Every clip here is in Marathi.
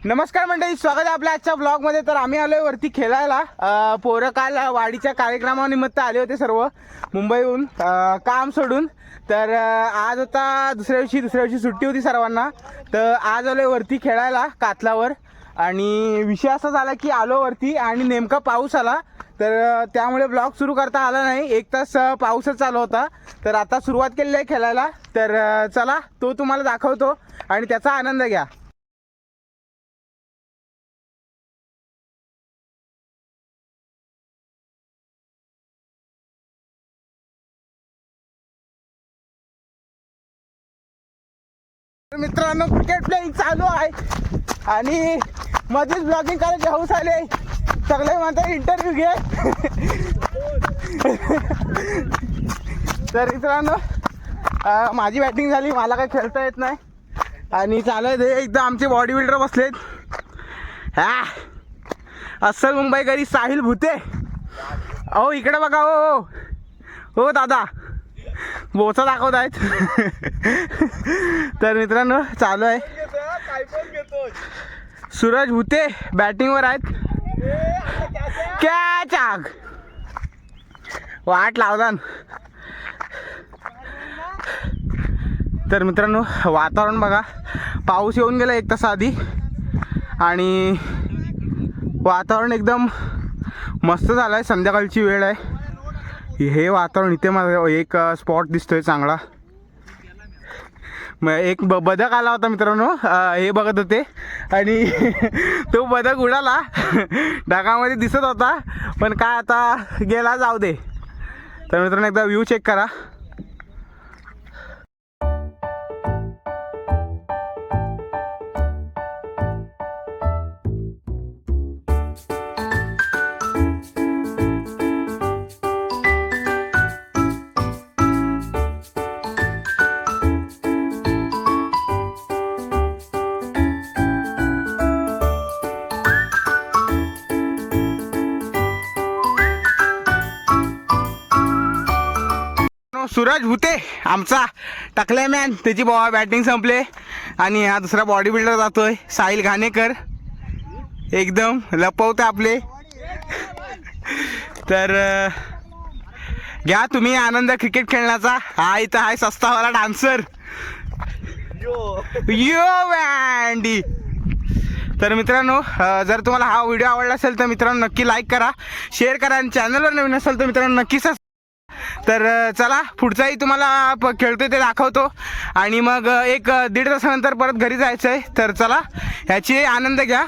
नमस्कार मंडळी, स्वागत आहे आपल्या आजच्या ब्लॉगमध्ये। तर आम्ही आलोय वरती खेळायला। पोरं काल वाडीच्या कार्यक्रमानिमित्त आले होते सर्व मुंबईहून काम सोडून। तर आज होता दुसऱ्या दिवशी सुट्टी होती सर्वांना। तर आज आलोय वरती खेळायला कातलावर। आणि विषय असा झाला की आलो वरती आणि नेमका पाऊस आला, तर त्यामुळे ब्लॉग सुरू करता आला नाही। एक तास पाऊसच चालू होता। तर आता सुरुवात केली आहे खेळायला। तर चला तो तुम्हाला दाखवतो आणि त्याचा आनंद घ्या। मित्रांनो, क्रिकेट प्लेइंग चालू आहे आणि मध्येच ब्लॉगिंग करायचे हौस आले। सगळे म्हणतात इंटरव्ह्यू घे। तर मित्रांनो, माझी बॅटिंग झाली, मला काही खेळता येत नाही आणि चालू आहे एकदा आमचे बॉडी बिल्डर बसलेत। हा अस्सल मुंबईकरी साहिल भुते। अहो इकडे बघा। हो हो दादा, बोचा दाखवत आहेत। तर मित्रांनो चालू आहे। सूरज भुते बॅटिंगवर आहेत। कॅच आग वाट लावला। तर मित्रांनो वातावरण बघा, पाऊस येऊन गेला एक तास आधी आणि वातावरण एकदम मस्त झालं आहे। संध्याकाळची वेळ आहे। हे वातावरण इथे मला एक स्पॉट दिसतोय चांगला। मग एक बदक आला होता मित्रांनो, हे बघत होते आणि तो बदक उडाला, ढगामध्ये दिसत होता, पण काय आता गेला, जाऊ दे। तर मित्रांनो एकदा व्ह्यू चेक करा। सूरज भुते आमचा टकल्या मॅन, त्याची बॅटिंग संपले आणि हा दुसरा बॉडी बिल्डर जातोय साहिल घाणेकर, एकदम लपवते आपले। तर घ्या तुम्ही आनंद क्रिकेट खेळण्याचा। हा इथं आहे सस्तावाला डान्सर यो वँडी। तर मित्रांनो, जर तुम्हाला हा व्हिडिओ आवडला असेल तर मित्रांनो नक्की लाईक करा, शेअर करा आणि चॅनलवर नवीन असेल तर मित्रांनो नक्कीच। तर चला पुढचाही तुम्हाला खेळतोय ते दाखवतो आणि मग एक दीड तासानंतर परत घरी जायचं आहे। तर चला ह्याची आनंद घ्या।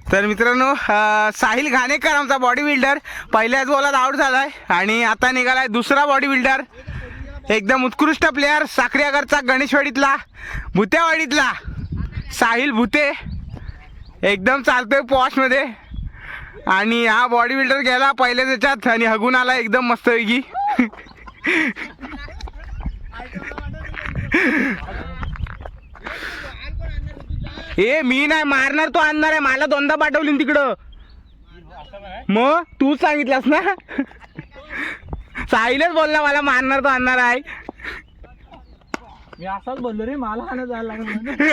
तर मित्रांनो, साहिल घाणेकर आमचा बॉडी बिल्डर पहिल्याच बॉलात आउट झालाय आणि आता निघालाय दुसरा बॉडी बिल्डर, एकदम उत्कृष्ट प्लेयर, साखरेगरचा गणेशवाडीतला भुत्यावाडीतला साहिल भुते, एकदम चालतोय पॉशमध्ये। आणि हा बॉडी बिल्डर गेला पहिल्याच याच्यात आणि हगून आला एकदम मस्तपैकी। ए मी नाही मारणार, तो आणणार आहे। मला दोनदा पाठवली तिकडं, मग तूच सांगितलंस ना। साहिलच बोलला मला मारणार, तो आणणार आहे। मी असाच बोललो रे, मला हाणं जायला लागलं।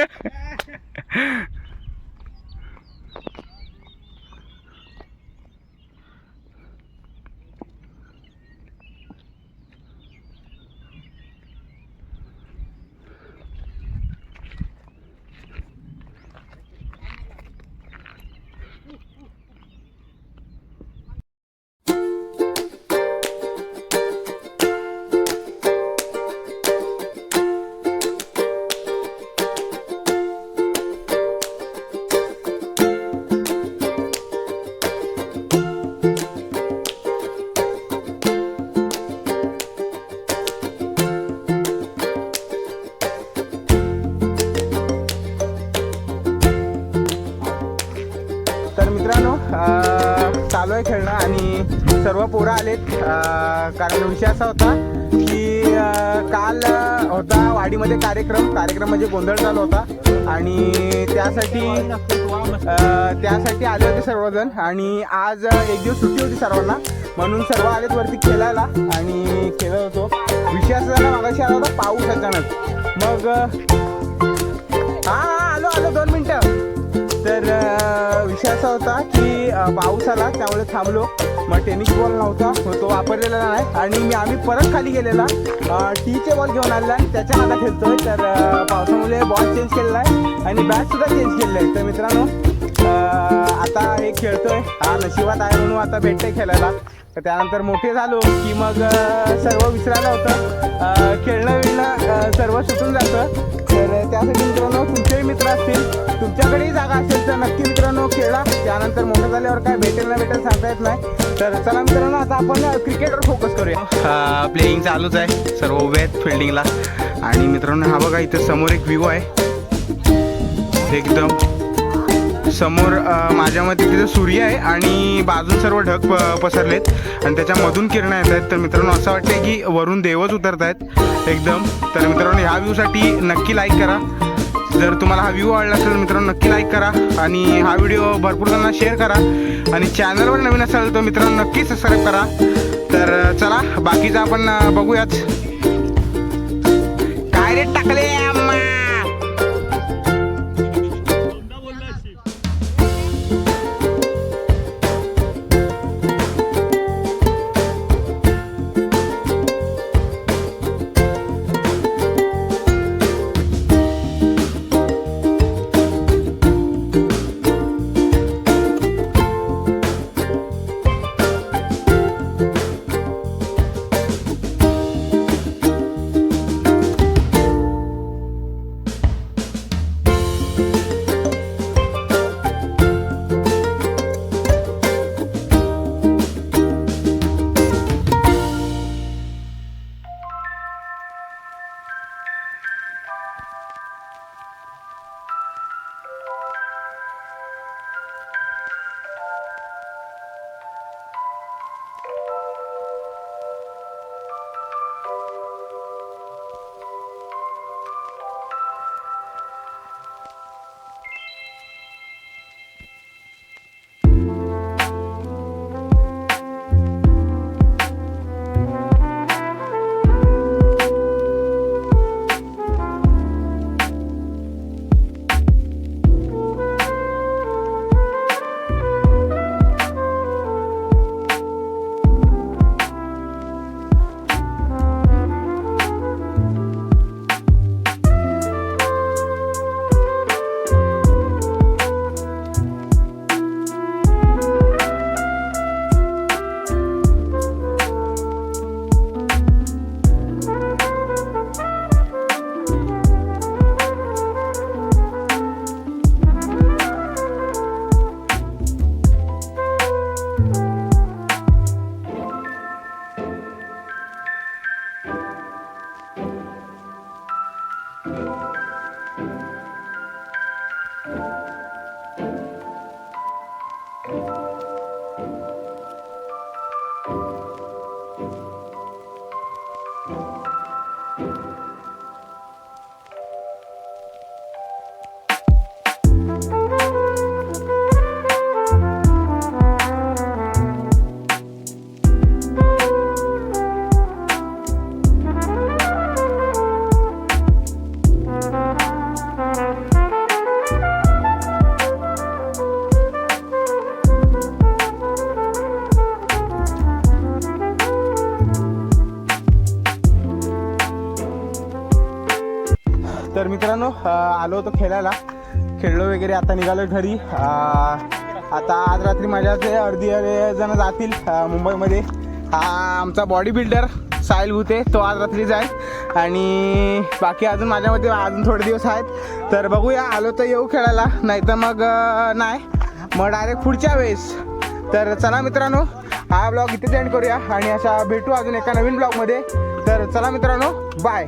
सर्व पोरं आलेत. कारण विषय असा होता की काल होता वाडीमध्ये कार्यक्रम म्हणजे गोंधळ चालू होता आणि त्यासाठी आले होते सर्वजण. आणि आज एक दिवस सुट्टी होती सर्वांना, म्हणून सर्व आलेत वरती खेळायला आणि खेळत होतो. विषय असा झाला, मागाशी आला होता पाऊस अचानक. मग आलो 2 मिनटं. तर विषय असा होता की पाऊस आला त्यामुळे थांबलो. मग टेनिस बॉल नव्हता, तो वापरलेला नाही आणि आम्ही परत खाली गेलेला टीचे बॉल घेऊन आलेला आणि त्याच्या नादा खेळतोय. तर पावसामुळे बॉल चेंज केलेला आहे आणि बॅटसुद्धा चेंज केलेलं आहे. तर मित्रांनो आता हे खेळतोय, नशिबात आहे म्हणून आता भेटतंय खेळायला. तर त्यानंतर मोठे झालो की मग सर्व विसरायला होतं, खेळणं विणं सर्व सुटून जातं. तर त्यासाठी मित्रांनो तुमचेही मित्र असतील, तुमच्याकडेही जागा असेल तर नक्की मित्रांनो खेळा. त्यानंतर मोठं झाल्यावर काय भेटेल ना भेटेल सांगता येत नाही. तर चला मित्रांनो आता आपण क्रिकेटवर फोकस करूया. प्लेइंग चालूच आहे, सर्व उभे आहेत फिल्डिंगला. आणि मित्रांनो हा बघा इथं समोर एक व्ह्यू आहे, एकदम समोर माझ्या मते तिथे सूर्य आहे आणि बाजून सर्व ढग पसरलेत आणि त्याच्यामधून किरणं येत आहेत. तर मित्रांनो असं वाटतंय की वरून देवच उतरत आहेत एकदम. तर मित्रांनो ह्या व्ह्यूसाठी नक्की लाईक करा. जर तुम्हाला हा व्ह्यू आवडला असेल तर मित्रांनो नक्की लाईक करा आणि हा व्हिडिओ भरपूर जणांना शेअर करा. आणि चॅनलवर नवीन असाल तर मित्रांनो नक्की सबस्क्राईब करा. तर चला बाकीचं आपण बघूयाच. काय रेट टाकले तर मित्रांनो आलो होतो खेळायला, खेळलो वगैरे, आता निघालो घरी. आता आज रात्री माझ्या ते अर्धी जण जातील मुंबईमध्ये. हा आमचा बॉडी बिल्डर साहिल भुते, तो आज रात्री जाईल आणि बाकी अजून माझ्यामध्ये अजून थोडे दिवस आहेत. तर बघूया, आलो तर येऊ खेळायला, नाही तर मग नाही, मग डायरेक्ट पुढच्या वेळेस. तर चला मित्रांनो, हा ब्लॉग इथेच एंड करूया आणि अशा भेटू अजून एका नवीन ब्लॉगमध्ये. तर चला मित्रांनो, बाय.